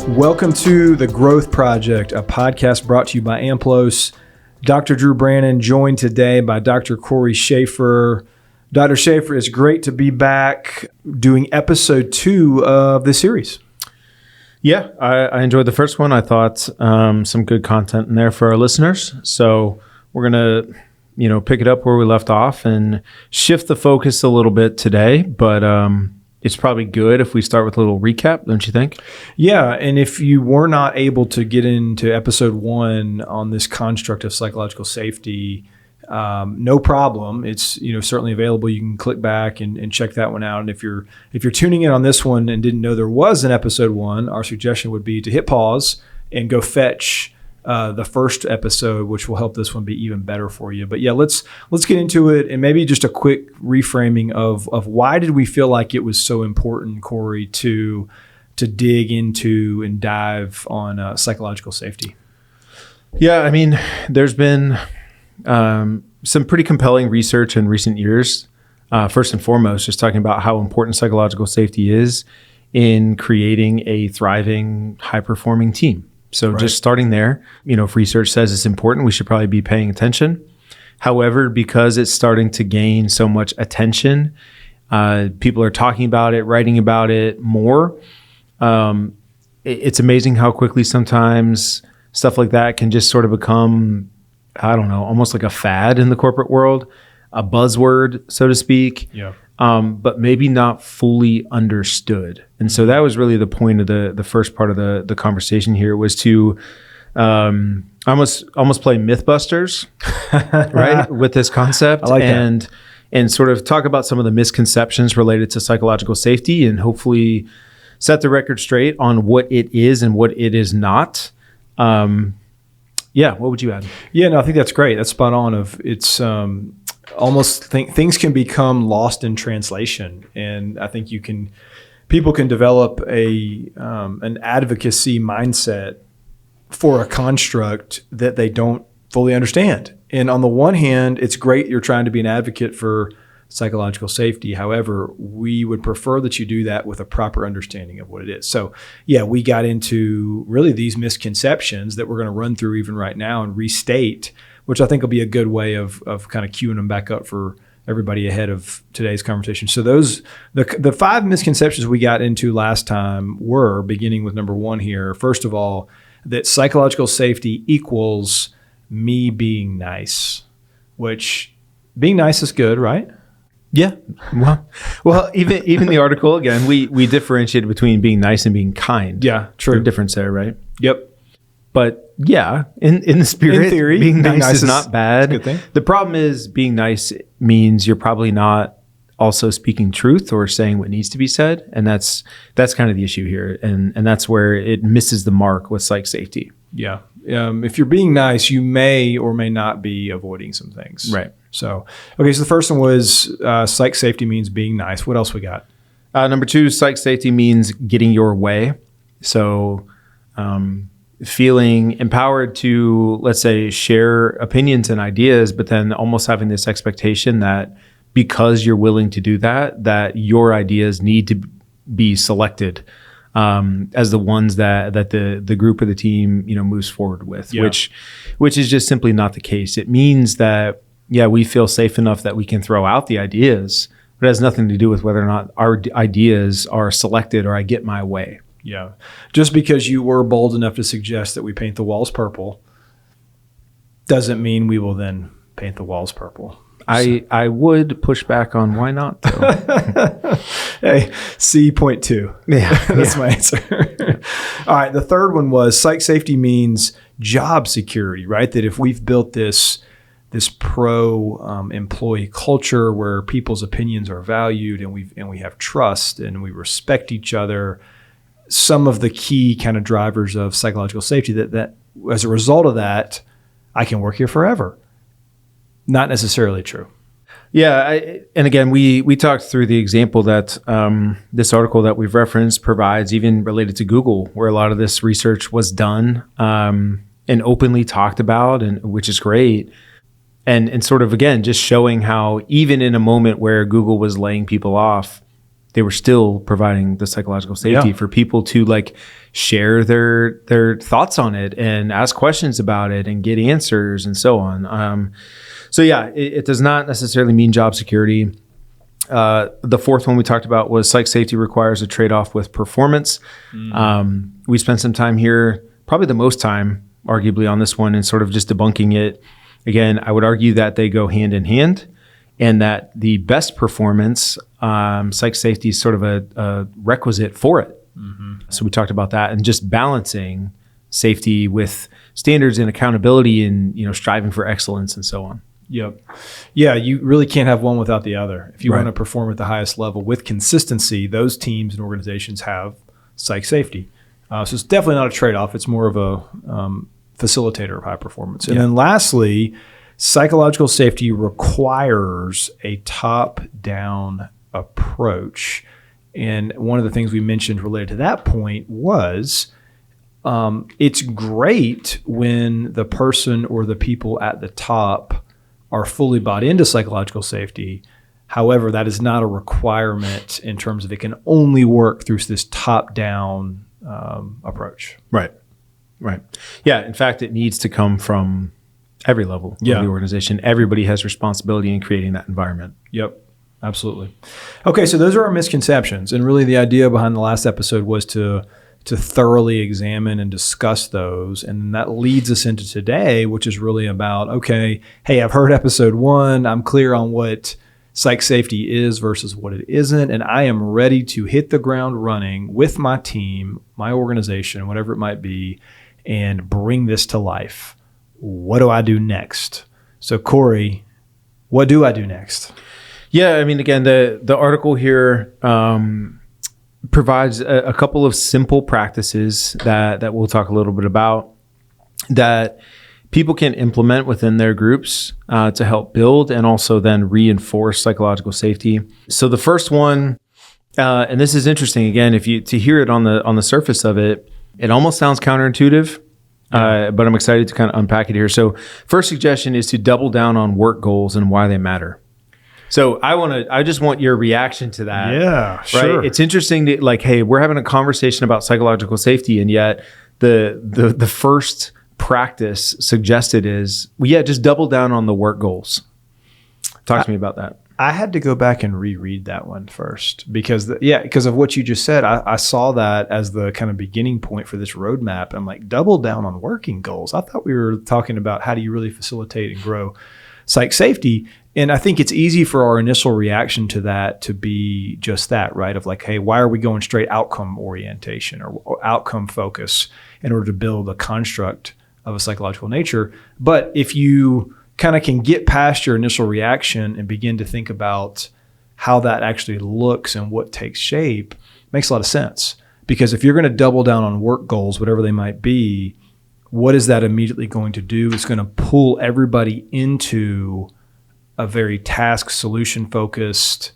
Welcome to The Growth Project, a podcast brought to you by AMPLOS. Dr. Drew Brannon, joined today by Dr. Cory Shaffer. Dr. Shaffer, it's great to be back doing episode 2 of this series. Yeah, I enjoyed the first one. I thought some good content in there for our listeners. So we're going to, pick it up where we left off and shift the focus a little bit today. But it's probably good if we start with a little recap, don't you think? Yeah, and if you were not able to get into episode 1 on this construct of psychological safety, no problem. It's certainly available. You can click back and check that one out. And if you're tuning in on this one and didn't know there was an episode 1, our suggestion would be to hit pause and go fetch the first episode, which will help this one be even better for you. But yeah, let's get into it, and maybe just a quick reframing of why did we feel like it was so important, Cory, to dig into and dive on psychological safety. Yeah, I mean, there's been some pretty compelling research in recent years. First and foremost, just talking about how important psychological safety is in creating a thriving, high-performing team. So right. Just starting there, if research says it's important, we should probably be paying attention. However, because it's starting to gain so much attention, people are talking about it, writing about it more. It's amazing how quickly sometimes stuff like that can just sort of become, almost like a fad in the corporate world, a buzzword, so to speak. Yeah. But maybe not fully understood. And so that was really the point of the first part of the conversation here, was to almost play Mythbusters, right, with this concept. I like and sort of talk about some of the misconceptions related to psychological safety, and hopefully set the record straight on what it is and what it is not. What would you add? Yeah, no, I think that's great. That's spot on. It's almost things can become lost in translation, and I think people can develop an advocacy mindset for a construct that they don't fully understand. And on the one hand, it's great you're trying to be an advocate for psychological safety. However, we would prefer that you do that with a proper understanding of what it is. So yeah, we got into really these misconceptions that we're going to run through even right now and restate, which I think will be a good way of kind of queuing them back up for everybody ahead of today's conversation. So the 5 misconceptions we got into last time were, beginning with number 1 here, first of all, that psychological safety equals me being nice, which being nice is good, right? Yeah. Well, even the article, again, we differentiated between being nice and being kind. Yeah, true. There's a difference there, right? Yep. But yeah, in the spirit, in theory, being nice is not bad. A good thing. The problem is being nice means you're probably not also speaking truth or saying what needs to be said. And that's kind of the issue here. And that's where it misses the mark with psych safety. Yeah. If you're being nice, you may or may not be avoiding some things. Right. So the first one was psych safety means being nice. What else we got? Number 2, psych safety means getting your way. So feeling empowered to, let's say, share opinions and ideas, but then almost having this expectation that because you're willing to do that your ideas need to be selected as the ones that the group or the team moves forward with, yeah. which is just simply not the case. It means that we feel safe enough that we can throw out the ideas, but it has nothing to do with whether or not our ideas are selected or I get my way. Yeah. Just because you were bold enough to suggest that we paint the walls purple doesn't mean we will then paint the walls purple. I would push back on why not, though. Hey, C point 2. Yeah. That's my answer. All right. The third one was psych safety means job security, right? That if we've built this pro employee culture where people's opinions are valued and we have trust and we respect each other, some of the key kind of drivers of psychological safety that as a result of that, I can work here forever. Not necessarily true. Yeah. And again, we talked through the example that this article that we've referenced provides, even related to Google, where a lot of this research was done and openly talked about, and which is great. And sort of, again, just showing how even in a moment where Google was laying people off, they were still providing the psychological safety for people to like share their thoughts on it and ask questions about it and get answers and so on. So yeah, it does not necessarily mean job security. The fourth one we talked about was psych safety requires a trade-off with performance. We spent some time here, probably the most time, arguably, on this one and sort of just debunking it. Again, I would argue that they go hand in hand and that the best performance, psych safety is sort of a requisite for it. So we talked about that and just balancing safety with standards and accountability and, striving for excellence and so on. Yep. Yeah, you really can't have one without the other. If you want to perform at the highest level with consistency, those teams and organizations have psych safety. So it's definitely not a trade-off. It's more of a facilitator of high performance. And then lastly, psychological safety requires a top-down approach. And one of the things we mentioned related to that point was it's great when the person or the people at the top are fully bought into psychological safety. However, that is not a requirement in terms of it can only work through this top-down approach. Right. Yeah. In fact, it needs to come from every level of the organization. Everybody has responsibility in creating that environment. Yep. Absolutely. Okay, so those are our misconceptions. And really the idea behind the last episode was to thoroughly examine and discuss those. And that leads us into today, which is really about, okay, hey, I've heard episode 1. I'm clear on what psych safety is versus what it isn't. And I am ready to hit the ground running with my team, my organization, whatever it might be, and bring this to life. What do I do next? So Cory, what do I do next? Yeah, I mean, again, the article here provides a couple of simple practices that we'll talk a little bit about that people can implement within their groups to help build and also then reinforce psychological safety. So the first one, and this is interesting, again, to hear it on the surface of it, it almost sounds counterintuitive, but I'm excited to kind of unpack it here. So first suggestion is to double down on work goals and why they matter. So I just want your reaction to that. Yeah, sure. Right? It's interesting that like, hey, we're having a conversation about psychological safety, and yet the first practice suggested is, just double down on the work goals. Talk to me about that. I had to go back and reread that one first because of what you just said. I saw that as the kind of beginning point for this roadmap. I'm like, double down on working goals. I thought we were talking about how do you really facilitate and grow psych safety. And I think it's easy for our initial reaction to that to be just that, right? Of like, hey, why are we going straight outcome orientation or outcome focus in order to build a construct of a psychological nature? But if you kind of can get past your initial reaction and begin to think about how that actually looks and what takes shape, it makes a lot of sense. Because if you're going to double down on work goals, whatever they might be, what is that immediately going to do? It's going to pull everybody into a very task solution focused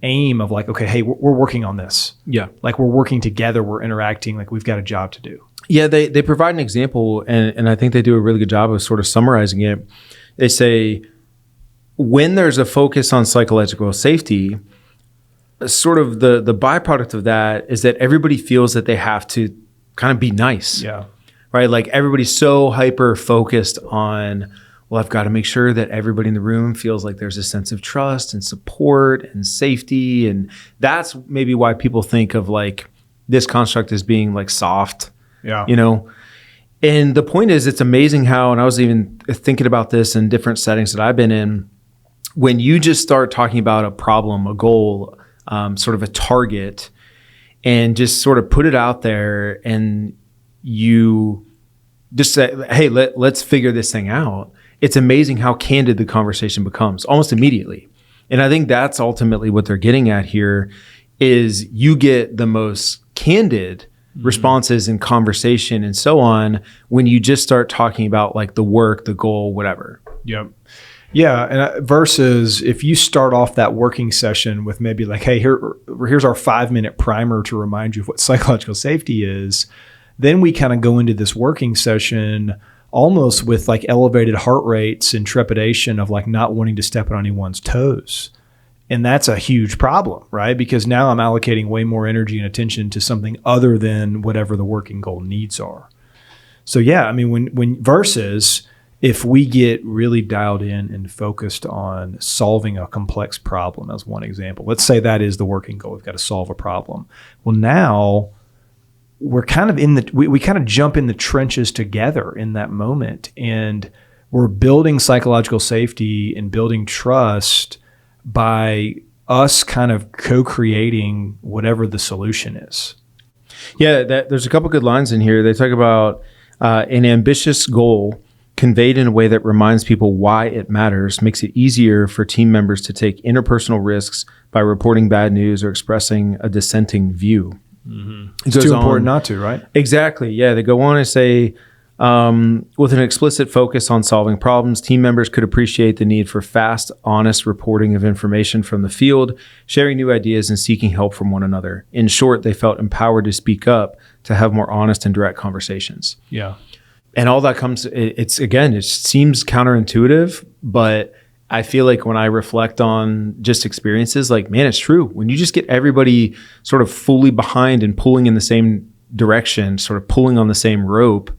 aim of like, okay, hey, we're working on this. Yeah. Like we're working together, we're interacting, like we've got a job to do. Yeah, they provide an example, and I think they do a really good job of sort of summarizing it. They say, when there's a focus on psychological safety, sort of the byproduct of that is that everybody feels that they have to kind of be nice. Yeah. Right? Like everybody's so hyper focused on, well, I've got to make sure that everybody in the room feels like there's a sense of trust and support and safety. And that's maybe why people think of like this construct as being like soft. Yeah. And the point is, it's amazing how, and I was even thinking about this in different settings that I've been in, when you just start talking about a problem, a goal, sort of a target, and just sort of put it out there and you just say, hey, let's figure this thing out. It's amazing how candid the conversation becomes almost immediately. And I think that's ultimately what they're getting at here is you get the most candid responses and conversation and so on when you just start talking about like the work, the goal, whatever. Yep. Yeah. And versus if you start off that working session with maybe like, hey, here's our 5-minute primer to remind you of what psychological safety is. Then we kind of go into this working session almost with like elevated heart rates and trepidation of like not wanting to step on anyone's toes. And that's a huge problem, right? Because now I'm allocating way more energy and attention to something other than whatever the working goal needs are. So yeah, I mean, when versus if we get really dialed in and focused on solving a complex problem, as one example, let's say that is the working goal. We've got to solve a problem. Well, now we're kind of we kind of jump in the trenches together in that moment, and we're building psychological safety and building trust by us kind of co-creating whatever the solution is. Yeah, there's a couple good lines in here. They talk about an ambitious goal conveyed in a way that reminds people why it matters, makes it easier for team members to take interpersonal risks by reporting bad news or expressing a dissenting view. Mm-hmm. It's too important not to, right? Exactly. Yeah, they go on and say, with an explicit focus on solving problems, team members could appreciate the need for fast, honest reporting of information from the field, sharing new ideas, and seeking help from one another. In short, they felt empowered to speak up, to have more honest and direct conversations. Yeah. And all that comes, it seems counterintuitive, but I feel like when I reflect on just experiences, like, man, it's true. When you just get everybody sort of fully behind and pulling in the same direction, sort of pulling on the same rope,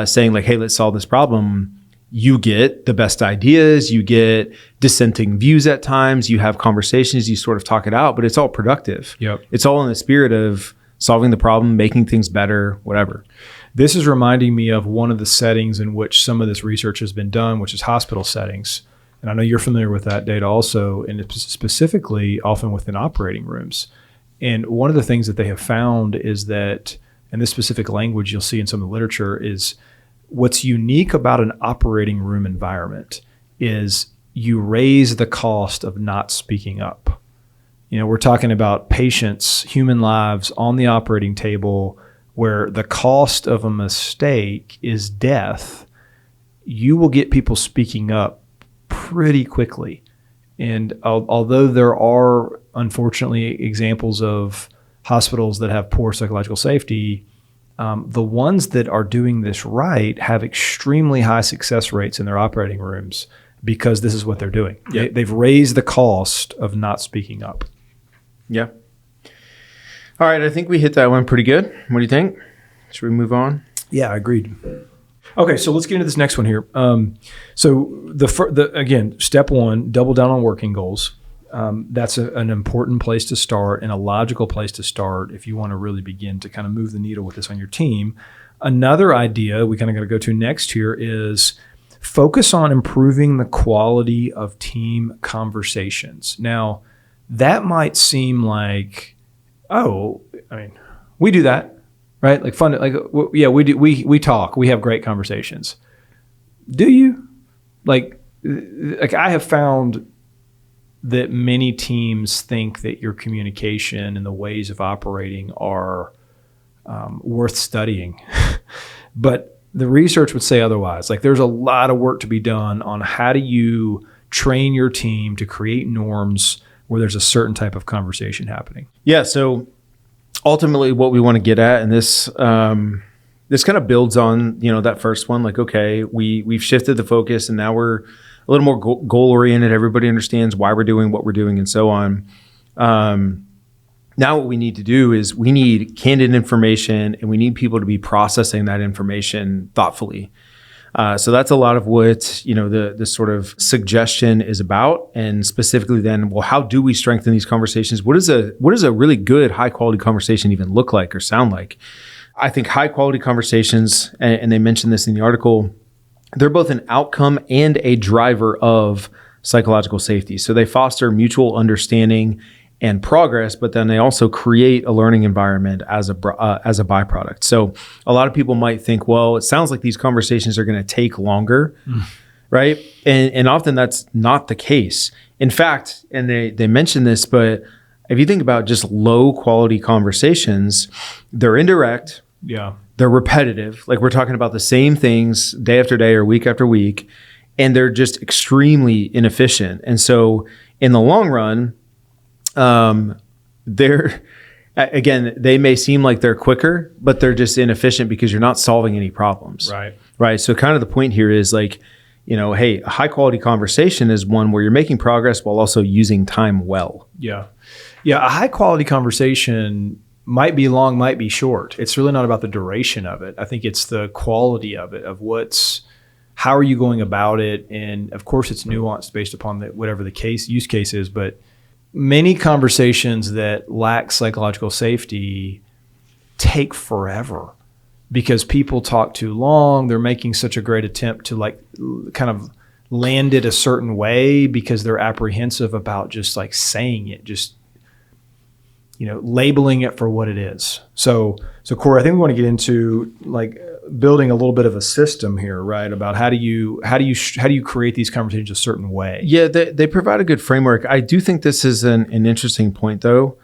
saying like, hey, let's solve this problem, you get the best ideas, you get dissenting views at times, you have conversations, you sort of talk it out, but it's all productive. Yep. It's all in the spirit of solving the problem, making things better, whatever. This is reminding me of one of the settings in which some of this research has been done, which is hospital settings. And I know you're familiar with that data also, and it's specifically often within operating rooms. And one of the things that they have found is that, and this specific language you'll see in some of the literature, is what's unique about an operating room environment is you raise the cost of not speaking up. You know, we're talking about patients, human lives on the operating table where the cost of a mistake is death. You will get people speaking up pretty quickly. And although there are, unfortunately, examples of hospitals that have poor psychological safety, the ones that are doing this right have extremely high success rates in their operating rooms because this is what they're doing. Yep. They've raised the cost of not speaking up. Yeah. All right. I think we hit that one pretty good. What do you think? Should we move on? Yeah, agreed. Okay, so let's get into this next one here. So again, step one, double down on working goals. That's an important place to start and a logical place to start if you want to really begin to kind of move the needle with this on your team. Another idea we kind of got to go to next here is focus on improving the quality of team conversations. Now, that might seem like, oh, I mean, we do that. Right? Like fun, like, yeah, we do. We talk, we have great conversations. Do you? Like I have found that many teams think that your communication and the ways of operating are worth studying. But the research would say otherwise. Like there's a lot of work to be done on how do you train your team to create norms where there's a certain type of conversation happening. Yeah. So ultimately what we want to get at, and this kind of builds on, that first one, like, okay, we've shifted the focus and now we're a little more goal oriented. Everybody understands why we're doing what we're doing and so on. Now what we need to do is we need candid information and we need people to be processing that information thoughtfully. So that's a lot of what, the sort of suggestion is about. And specifically then, well, how do we strengthen these conversations? What does a really good high quality conversation even look like or sound like? I think high quality conversations, and they mentioned this in the article, they're both an outcome and a driver of psychological safety. So they foster mutual understanding and progress, but then they also create a learning environment as a byproduct. So a lot of people might think, well, it sounds like these conversations are going to take longer, right? And often that's not the case. In fact, and they mention this, but if you think about just low quality conversations, they're indirect. Yeah. They're repetitive. Like we're talking about the same things day after day or week after week, and they're just extremely inefficient. And so in the long run, they may seem like they're quicker, but they're just inefficient because you're not solving any problems. Right. Right. So kind of the point here is like, hey, a high quality conversation is one where you're making progress while also using time well. Yeah. Yeah. A high quality conversation might be long, might be short. It's really not about the duration of it. I think it's the quality of it, of how are you going about it? And of course it's nuanced based upon whatever the use case is, but many conversations that lack psychological safety take forever because people talk too long. They're making such a great attempt to like kind of land it a certain way because they're apprehensive about just like saying it, just, labeling it for what it is. So Cory, I think we want to get into like building a little bit of a system here, right? About how do you create these conversations a certain way? Yeah, they provide a good framework. I do think this is an interesting point though.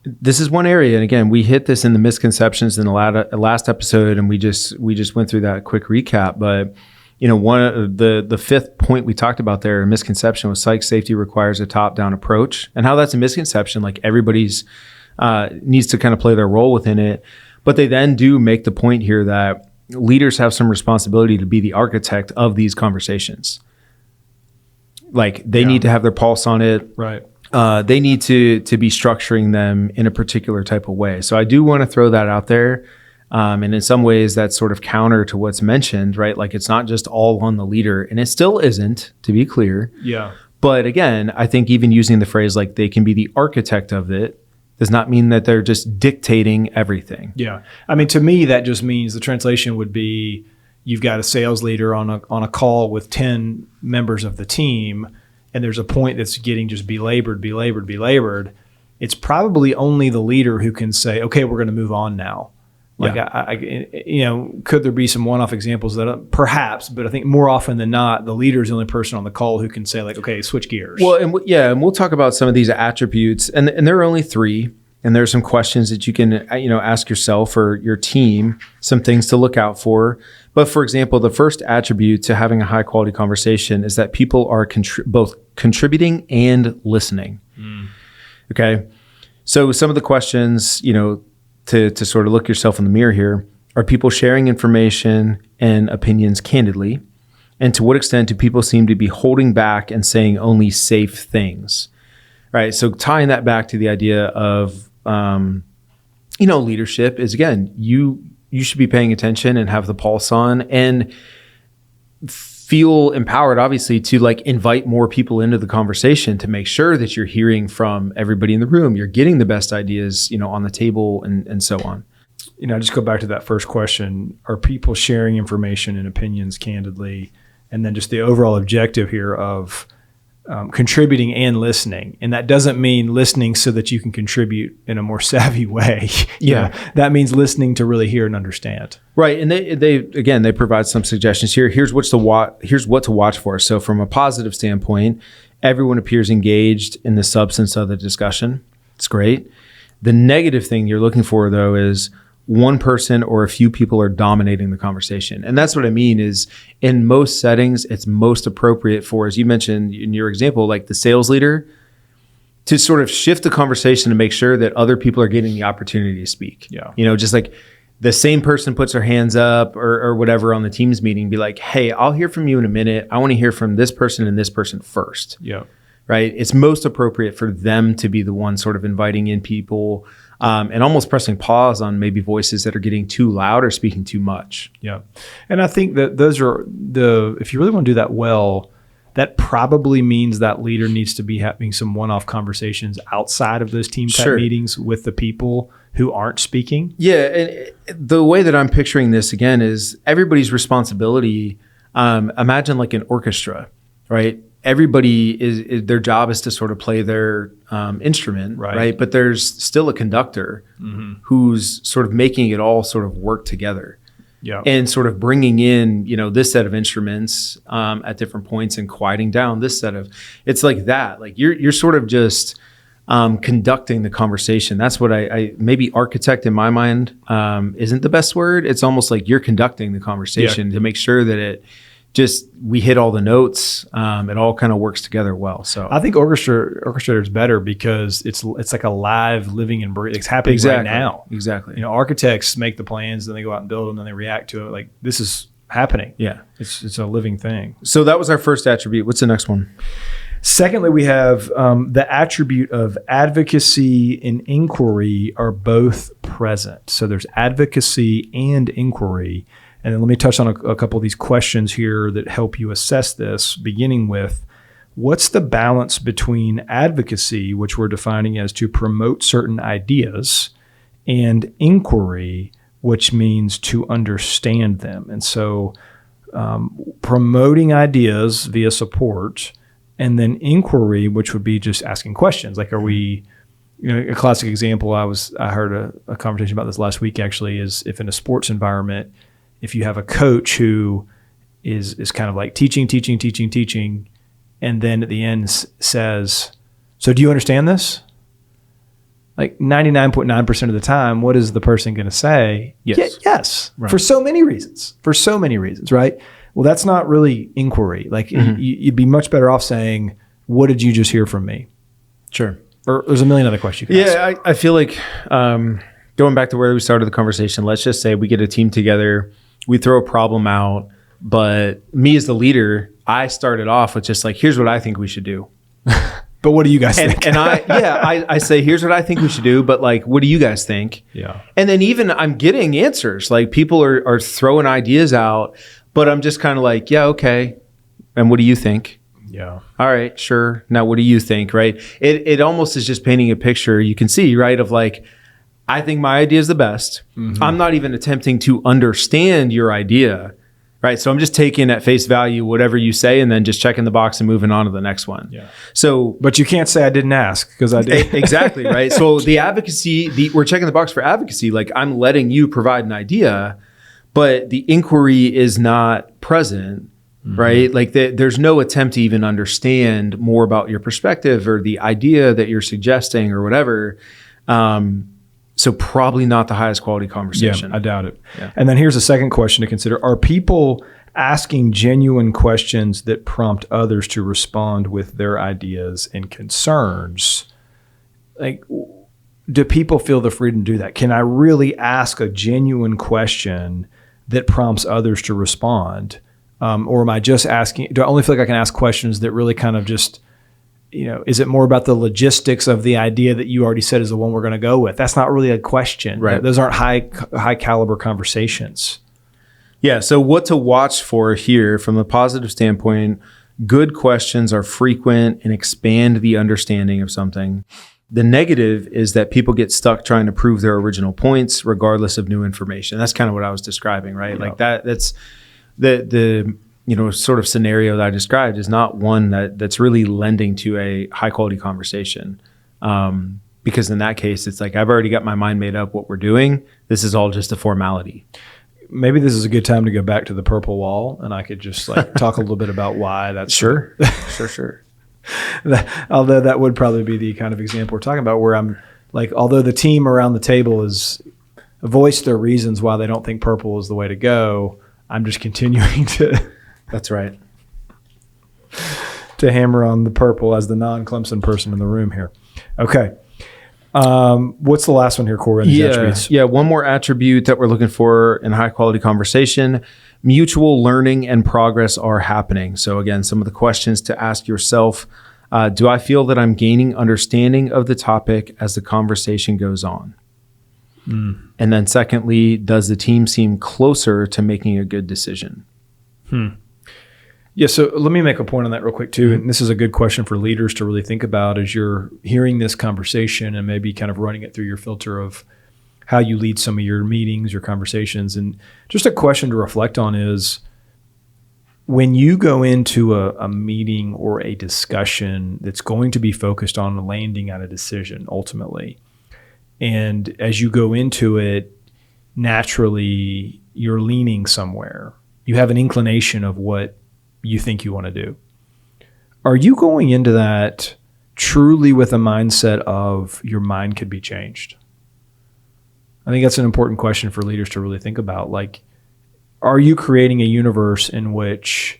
This is one area, and again, we hit this in the misconceptions in the last episode, and we just went through that quick recap. But one of the fifth point we talked about there, a misconception, was psych safety requires a top-down approach, and how that's a misconception. Like everybody's needs to kind of play their role within it, but they then do make the point here that leaders have some responsibility to be the architect of these conversations. Like they need to have their pulse on it, right? They need to be structuring them in a particular type of way. So I do want to throw that out there. And in some ways that's sort of counter to what's mentioned, right? Like it's not just all on the leader, and it still isn't, to be clear. Yeah. But again, I think even using the phrase like they can be the architect of it does not mean that they're just dictating everything. Yeah. I mean, to me, that just means the translation would be you've got a sales leader on a call with 10 members of the team, and there's a point that's getting just belabored. It's probably only the leader who can say, okay, we're going to move on now. Like, could there be some one-off examples that perhaps, but I think more often than not, the leader is the only person on the call who can say like, okay, switch gears. Well, and we'll talk about some of these attributes, and there are only 3, and there are some questions that you can, ask yourself or your team, some things to look out for. But for example, the first attribute to having a high quality conversation is that people are both contributing and listening. Okay. So some of the questions, to sort of look yourself in the mirror here, are people sharing information and opinions candidly? And to what extent do people seem to be holding back and saying only safe things? Right. So tying that back to the idea of, leadership is, again, you should be paying attention and have the pulse on and feel empowered, obviously, to like invite more people into the conversation to make sure that you're hearing from everybody in the room. You're getting the best ideas, on the table and so on. Just go back to that first question. Are people sharing information and opinions candidly? And then just the overall objective here of contributing and listening. And that doesn't mean listening so that you can contribute in a more savvy way. That means listening to really hear and understand. Right. And they provide some suggestions here. Here's what to watch for. So from a positive standpoint, everyone appears engaged in the substance of the discussion. It's great. The negative thing you're looking for, though, is one person or a few people are dominating the conversation. And that's what I mean is in most settings, it's most appropriate for, as you mentioned in your example, like the sales leader, to sort of shift the conversation to make sure that other people are getting the opportunity to speak. Yeah. Just like the same person puts their hands up or whatever on the Teams meeting, be like, hey, I'll hear from you in a minute. I want to hear from this person and this person first. Yeah. Right. It's most appropriate for them to be the one sort of inviting in people, and almost pressing pause on maybe voices that are getting too loud or speaking too much. Yeah. And I think that those are if you really want to do that well, that probably means that leader needs to be having some one-off conversations outside of those team type meetings with the people who aren't speaking. Yeah. And the way that I'm picturing this again is everybody's responsibility. Imagine like an orchestra, right? Everybody is their job is to sort of play their instrument, right? But there's still a conductor who's sort of making it all sort of work together, and sort of bringing in this set of instruments at different points and quieting down this set of. It's like that. Like you're sort of just conducting the conversation. That's what I maybe architect in my mind isn't the best word. It's almost like you're conducting the conversation to make sure that we hit all the notes. It all kind of works together well. So I think orchestrator is better because it's like a live, living and breathing. It's happening right now. Exactly. Architects make the plans, then they go out and build them, then they react to it. Like this is happening. Yeah. It's a living thing. So that was our first attribute. What's the next one? Secondly, we have the attribute of advocacy and inquiry are both present. So there's advocacy and inquiry. And then let me touch on a couple of these questions here that help you assess this, beginning with what's the balance between advocacy, which we're defining as to promote certain ideas, and inquiry, which means to understand them. And so promoting ideas via support, and then inquiry, which would be just asking questions. Like, are we, a classic example, I heard a conversation about this last week actually, is if in a sports environment, if you have a coach who is kind of like teaching, and then at the end says, so do you understand this? Like 99.9% of the time, what is the person going to say? Yes. Yes. Right. For so many reasons, right? Well, that's not really inquiry. Like you'd be much better off saying, what did you just hear from me? Sure. Or there's a million other questions you can ask. I feel like going back to where we started the conversation, let's just say we get a team together, we throw a problem out, but me as the leader, I started off with just like, here's what I think we should do. But what do you guys think? And I say, here's what I think we should do, but like, what do you guys think? Yeah. And then even I'm getting answers, like people are throwing ideas out, but I'm just kind of like, yeah, okay. And what do you think? Yeah. All right, sure. Now, what do you think, right? It almost is just painting a picture you can see, right? Of like, I think my idea is the best. Mm-hmm. I'm not even attempting to understand your idea, right? So I'm just taking at face value whatever you say and then just checking the box and moving on to the next one. Yeah. So, but you can't say I didn't ask because I did. Exactly, right? So the advocacy, we're checking the box for advocacy. Like I'm letting you provide an idea, but the inquiry is not present, right? Like there's no attempt to even understand more about your perspective or the idea that you're suggesting or whatever. So probably not the highest quality conversation. Yeah, I doubt it. Yeah. And then here's a second question to consider. Are people asking genuine questions that prompt others to respond with their ideas and concerns? Like, do people feel the freedom to do that? Can I really ask a genuine question that prompts others to respond? Or am I just asking, do I only feel like I can ask questions that really kind of just, is it more about the logistics of the idea that you already said is the one we're going to go with? That's not really a question. Right. Those aren't high caliber conversations. Yeah. So what to watch for here from a positive standpoint, good questions are frequent and expand the understanding of something. The negative is that people get stuck trying to prove their original points regardless of new information. That's kind of what I was describing, right? Yeah. Like that's the sort of scenario that I described is not one that's really lending to a high quality conversation. Because in that case, it's like, I've already got my mind made up what we're doing. This is all just a formality. Maybe this is a good time to go back to the purple wall and I could just like talk a little bit about why that's sure. Sure. Although that would probably be the kind of example we're talking about where I'm like, although the team around the table has voiced their reasons why they don't think purple is the way to go, I'm just continuing to... That's right. To hammer on the purple as the non-Clemson person in the room here. Okay. What's the last one here, Cory? Yeah. One more attribute that we're looking for in high quality conversation. Mutual learning and progress are happening. So again, some of the questions to ask yourself, do I feel that I'm gaining understanding of the topic as the conversation goes on? And then secondly, does the team seem closer to making a good decision? Yeah, so let me make a point on that real quick too. And this is a good question for leaders to really think about as you're hearing this conversation and maybe kind of running it through your filter of how you lead some of your meetings, your conversations. And just a question to reflect on is when you go into a meeting or a discussion that's going to be focused on landing at a decision ultimately, and as you go into it, naturally you're leaning somewhere. You have an inclination of what you think you want to do. Are you going into that truly with a mindset of your mind could be changed? I think that's an important question for leaders to really think about. Like, are you creating a universe in which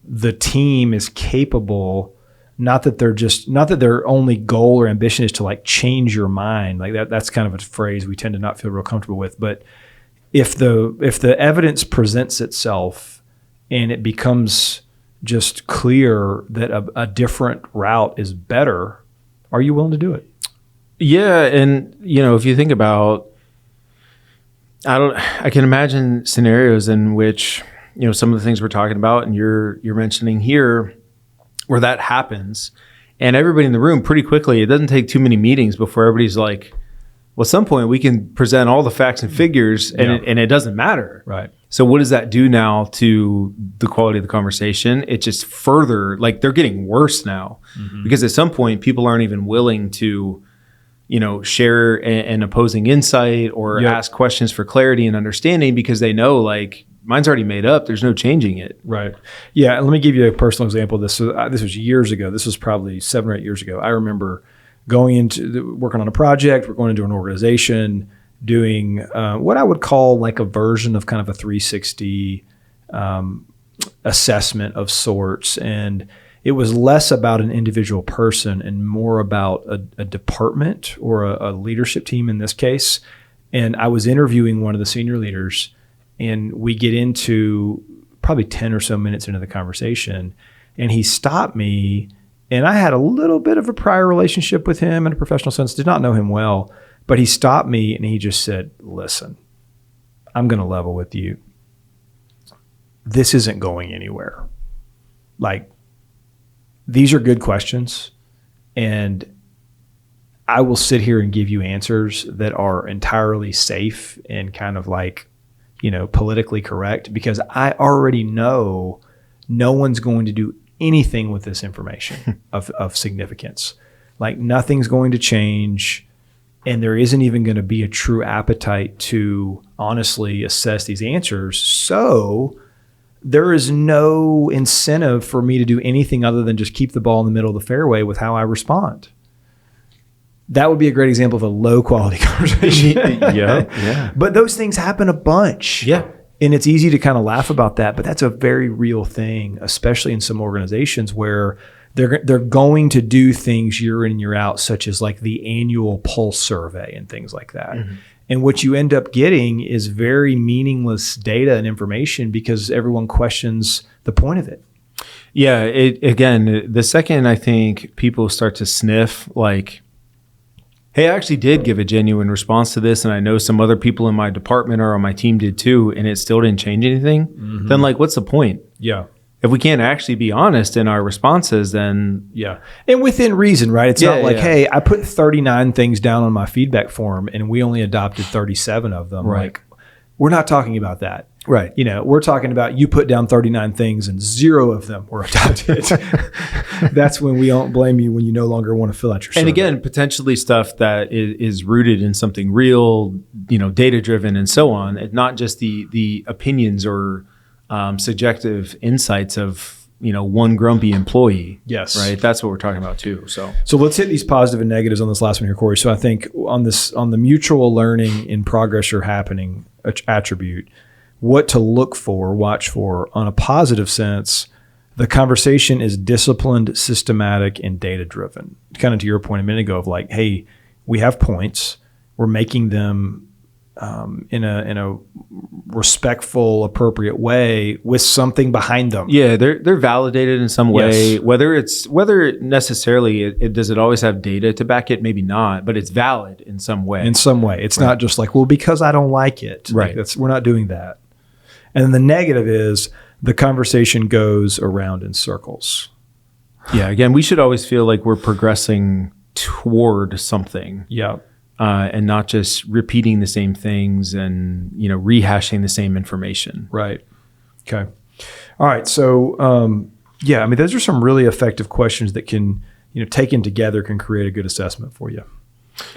the team is capable, not that their only goal or ambition is to like change your mind. Like that's kind of a phrase we tend to not feel real comfortable with, but if the evidence presents itself and it becomes just clear that a different route is better, are you willing to do it? Yeah, and if you think about, I can imagine scenarios in which some of the things we're talking about and you're mentioning here, where that happens, and everybody in the room pretty quickly. It doesn't take too many meetings before everybody's like, well, at some point we can present all the facts and figures, and it doesn't matter. Right. So what does that do now to the quality of the conversation? It just further, like, they're getting worse now, because at some point people aren't even willing to, share an opposing insight or ask questions for clarity and understanding, because they know, like, mine's already made up. There's no changing it. Right. Yeah. And let me give you a personal example of this. So this was years ago. This was probably 7 or 8 years ago. I remember working on a project. We're going into an organization, doing what I would call like a version of kind of a 360 assessment of sorts. And it was less about an individual person and more about a department or a leadership team in this case. And I was interviewing one of the senior leaders, and we get into probably 10 or so minutes into the conversation, and he stopped me. And I had a little bit of a prior relationship with him in a professional sense, did not know him well, but he stopped me and he just said, listen, I'm going to level with you. This isn't going anywhere. Like, these are good questions, and I will sit here and give you answers that are entirely safe and kind of like, politically correct, because I already know no one's going to do anything with this information of significance. Like, nothing's going to change, and there isn't even going to be a true appetite to honestly assess these answers. So there is no incentive for me to do anything other than just keep the ball in the middle of the fairway with how I respond. That would be a great example of a low quality conversation. Yeah. But those things happen a bunch. Yeah. And it's easy to kind of laugh about that, but that's a very real thing, especially in some organizations where they're going to do things year in, year out, such as like the annual pulse survey and things like that. Mm-hmm. And what you end up getting is very meaningless data and information because everyone questions the point of it. Yeah. Again, the second I think people start to sniff like, hey, I actually did give a genuine response to this, and I know some other people in my department or on my team did too, and it still didn't change anything, then like, what's the point? Yeah. If we can't actually be honest in our responses, then... Yeah. And within reason, right? It's not like, hey, I put 39 things down on my feedback form and we only adopted 37 of them. Right. Like, we're not talking about that. Right. We're talking about you put down 39 things and 0 of them were adopted. That's when we don't blame you when you no longer want to fill out your survey. And again, potentially stuff that is rooted in something real, data driven and so on, and not just the opinions or subjective insights of, one grumpy employee. Yes. Right. That's what we're talking about too. So let's hit these positive and negatives on this last one here, Cory. So I think on the mutual learning in progress or happening attribute, what to look for, watch for. On a positive sense, the conversation is disciplined, systematic, and data-driven. Kind of to your point a minute ago of like, hey, we have points. We're making them in a respectful, appropriate way with something behind them. Yeah, they're validated in some way. Yes. Whether necessarily it does it always have data to back it? Maybe not, but it's valid in some way. In some way, it's not just like, well, because I don't like it. Right. Like we're not doing that. And then the negative is the conversation goes around in circles. Yeah. Again, we should always feel like we're progressing toward something. Yeah. And not just repeating the same things and, rehashing the same information. Right. Okay. All right. So, those are some really effective questions that can, taken together can create a good assessment for you.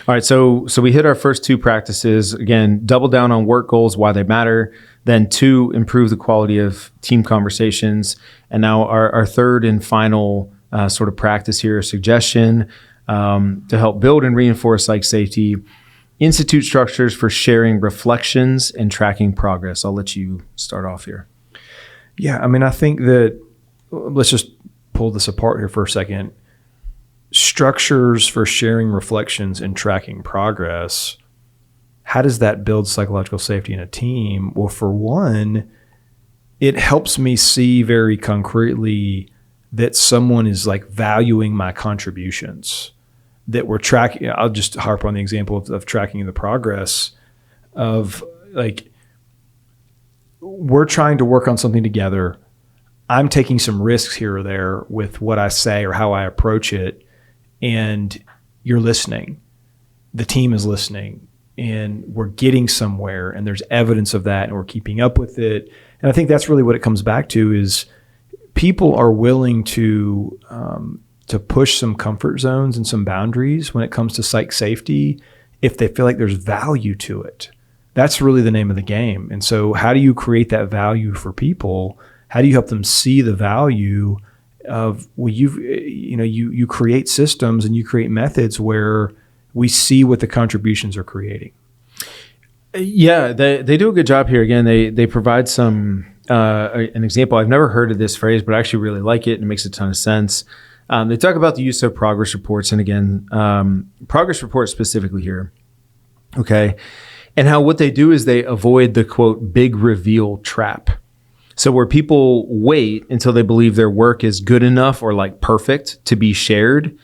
All right. So we hit our first 2 practices. Again, double down on work goals, why they matter. Then 2, improve the quality of team conversations. And now our third and final sort of practice here, suggestion to help build and reinforce psych safety, institute structures for sharing reflections and tracking progress. I'll let you start off here. Yeah. I think that let's just pull this apart here for a second. Structures for sharing reflections and tracking progress how does that build psychological safety in a team? Well, for one, it helps me see very concretely that someone is like valuing my contributions, that we're tracking. I'll just harp on the example of tracking the progress of like, we're trying to work on something together. I'm taking some risks here or there with what I say or how I approach it. And you're listening. The team is listening, and we're getting somewhere, and there's evidence of that, and we're keeping up with it. And I think that's really what it comes back to is people are willing to push some comfort zones and some boundaries when it comes to psych safety if they feel like there's value to it. That's really the name of the game. And so how do you create that value for people? How do you help them see the value of, well, you create systems and you create methods where we see what the contributions are creating? Yeah, they do a good job here. Again, they provide some an example. I've never heard of this phrase, but I actually really like it and it makes a ton of sense. They talk about the use of progress reports, and again, progress reports specifically here. Okay. And how what they do is they avoid the quote big reveal trap. So where people wait until they believe their work is good enough or like perfect to be shared,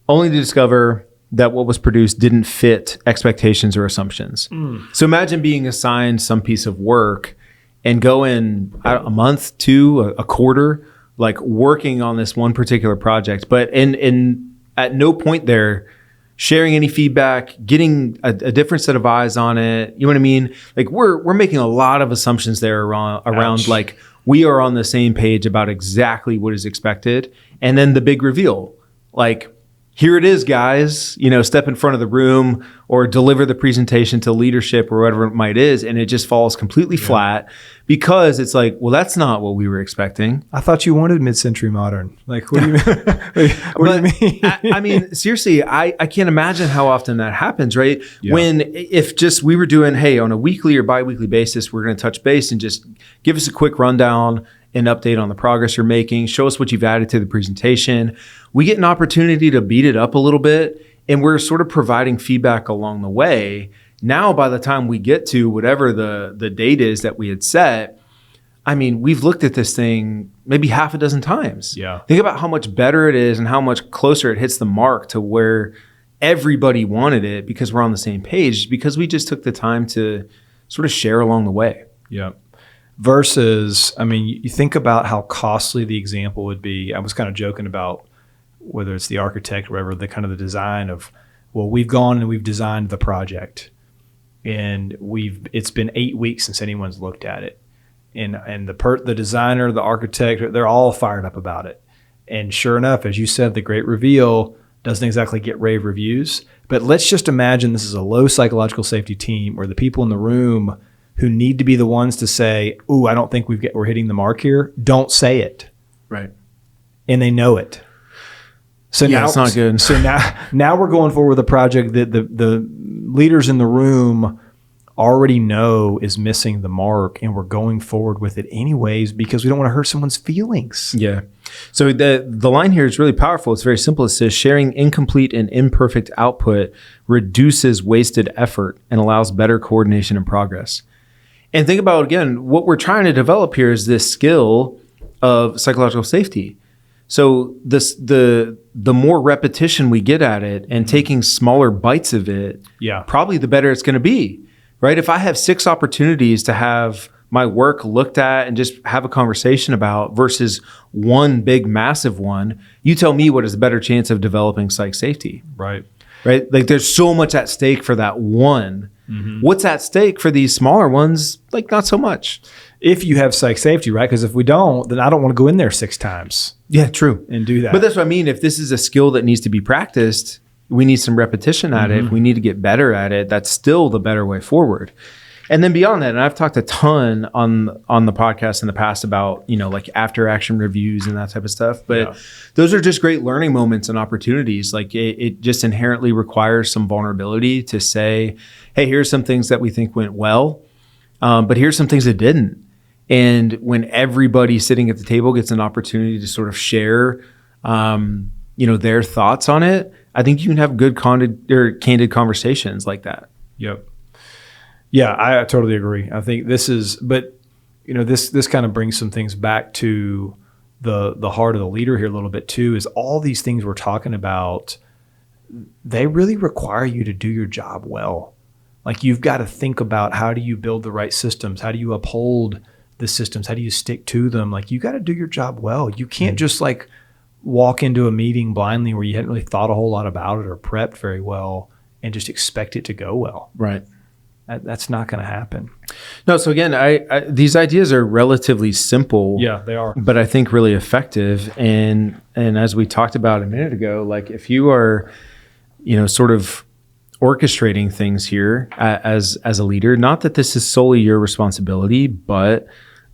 only to discover that what was produced didn't fit expectations or assumptions. So imagine being assigned some piece of work and going a month, a quarter, like working on this one particular project, but in at no point there sharing any feedback, getting a different set of eyes on it. You know what I mean? Like we're making a lot of assumptions there around like we are on the same page about exactly what is expected. And then the big reveal, like, here it is, guys, step in front of the room or deliver the presentation to leadership or whatever it might is. And it just falls completely flat because it's like, well, that's not what we were expecting. I thought you wanted mid-century modern. Like, what do you mean? What do you mean? I mean, seriously, I can't imagine how often that happens, right? Yeah. If just we were doing, hey, on a weekly or biweekly basis, we're going to touch base and just give us a quick rundown, an update on the progress you're making, show us what you've added to the presentation. We get an opportunity to beat it up a little bit, and we're sort of providing feedback along the way. Now, by the time we get to whatever the date is that we had set, I mean, we've looked at this thing maybe half a dozen times. Yeah. Think about how much better it is and how much closer it hits the mark to where everybody wanted it because we're on the same page, because we just took the time to sort of share along the way. Yeah. Versus, I mean, you think about how costly the example would be. I was kind of joking about whether it's the architect or whatever, the kind of the design of, well, we've gone and we've designed the project, and it's been 8 weeks since anyone's looked at it, and the designer, the architect, they're all fired up about it. And sure enough, as you said, the great reveal doesn't exactly get rave reviews. But let's just imagine this is a low psychological safety team where the people in the room who need to be the ones to say, "Ooh, I don't think we're hitting the mark here," don't say it. Right. And they know it. So yeah, now it's not good. So now we're going forward with a project that the leaders in the room already know is missing the mark, and we're going forward with it anyways because we don't want to hurt someone's feelings. Yeah. So the line here is really powerful. It's very simple. It says sharing incomplete and imperfect output reduces wasted effort and allows better coordination and progress. And think about, again, what we're trying to develop here is this skill of psychological safety. So the more repetition we get at it and taking smaller bites of it, probably the better it's going to be, right? If I have 6 opportunities to have my work looked at and just have a conversation about versus one big massive one, you tell me what is a better chance of developing psych safety. Right. Like there's so much at stake for that one. Mm-hmm. What's at stake for these smaller ones? Like not so much. If you have psych safety, right? Because if we don't, then I don't want to go in there 6 times. Yeah, true. And do that. But that's what I mean. If this is a skill that needs to be practiced, we need some repetition at it. If we need to get better at it, that's still the better way forward. And then beyond that, and I've talked a ton on the podcast in the past about, like after action reviews and that type of stuff. But those are just great learning moments and opportunities. Like it just inherently requires some vulnerability to say, hey, here's some things that we think went well, but here's some things that didn't. And when everybody sitting at the table gets an opportunity to sort of share, their thoughts on it, I think you can have good candid conversations like that. Yep. Yeah, I totally agree. I think this is, but this kind of brings some things back to the heart of the leader here a little bit too. Is all these things we're talking about, they really require you to do your job well. Like you've got to think about, how do you build the right systems? How do you uphold the systems? How do you stick to them? Like you got to do your job well. You can't just like walk into a meeting blindly where you hadn't really thought a whole lot about it or prepped very well and just expect it to go well. Right. That's not going to happen. No. So again, I these ideas are relatively simple. Yeah, they are. But I think really effective. And as we talked about a minute ago, like if you are, sort of orchestrating things here as a leader, not that this is solely your responsibility, but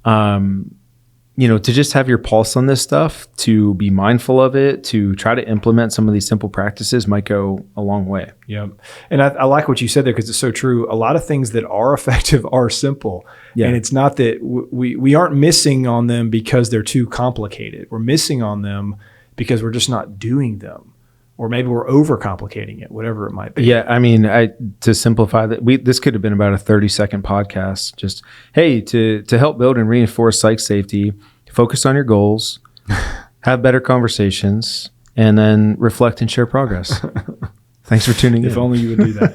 to just have your pulse on this stuff, to be mindful of it, to try to implement some of these simple practices might go a long way. Yeah. And I like what you said there, because it's so true. A lot of things that are effective are simple. Yeah. And it's not that we aren't missing on them because they're too complicated. We're missing on them because we're just not doing them. Or maybe we're overcomplicating it, whatever it might be. Yeah, I mean, to simplify that, this could have been about a 30-second podcast. Just, hey, to help build and reinforce psych safety, focus on your goals, have better conversations, and then reflect and share progress. Thanks for tuning in. If only you would do that.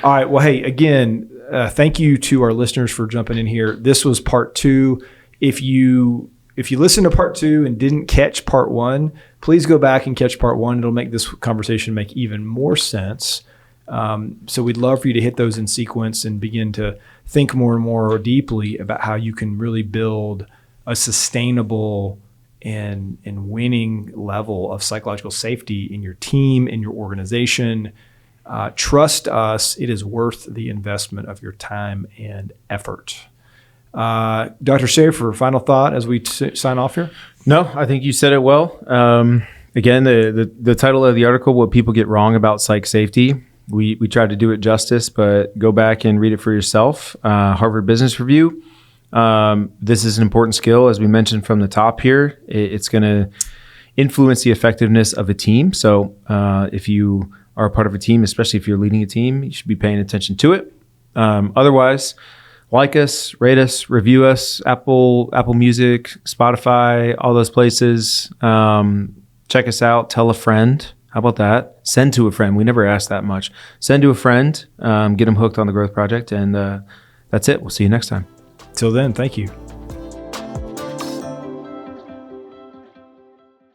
All right. Well, hey, again, thank you to our listeners for jumping in here. This was part 2. If you listened to part 2 and didn't catch part 1, please go back and catch part 1. It'll make this conversation make even more sense. So we'd love for you to hit those in sequence and begin to think more and more deeply about how you can really build a sustainable and winning level of psychological safety in your team, in your organization. Trust us, it is worth the investment of your time and effort. Dr. Shaffer, final thought as we sign off here? No, I think you said it well. Again, the title of the article, What People Get Wrong About Psych Safety. We tried to do it justice, but go back and read it for yourself. Harvard Business Review. This is an important skill, as we mentioned from the top here. It's going to influence the effectiveness of a team. So if you are a part of a team, especially if you're leading a team, you should be paying attention to it. Otherwise, like us, rate us, review us, Apple Music, Spotify, all those places. Check us out. Tell a friend. How about that? Send to a friend. We never ask that much. Send to a friend. Get them hooked on the growth project. And that's it. We'll see you next time. Till then, thank you.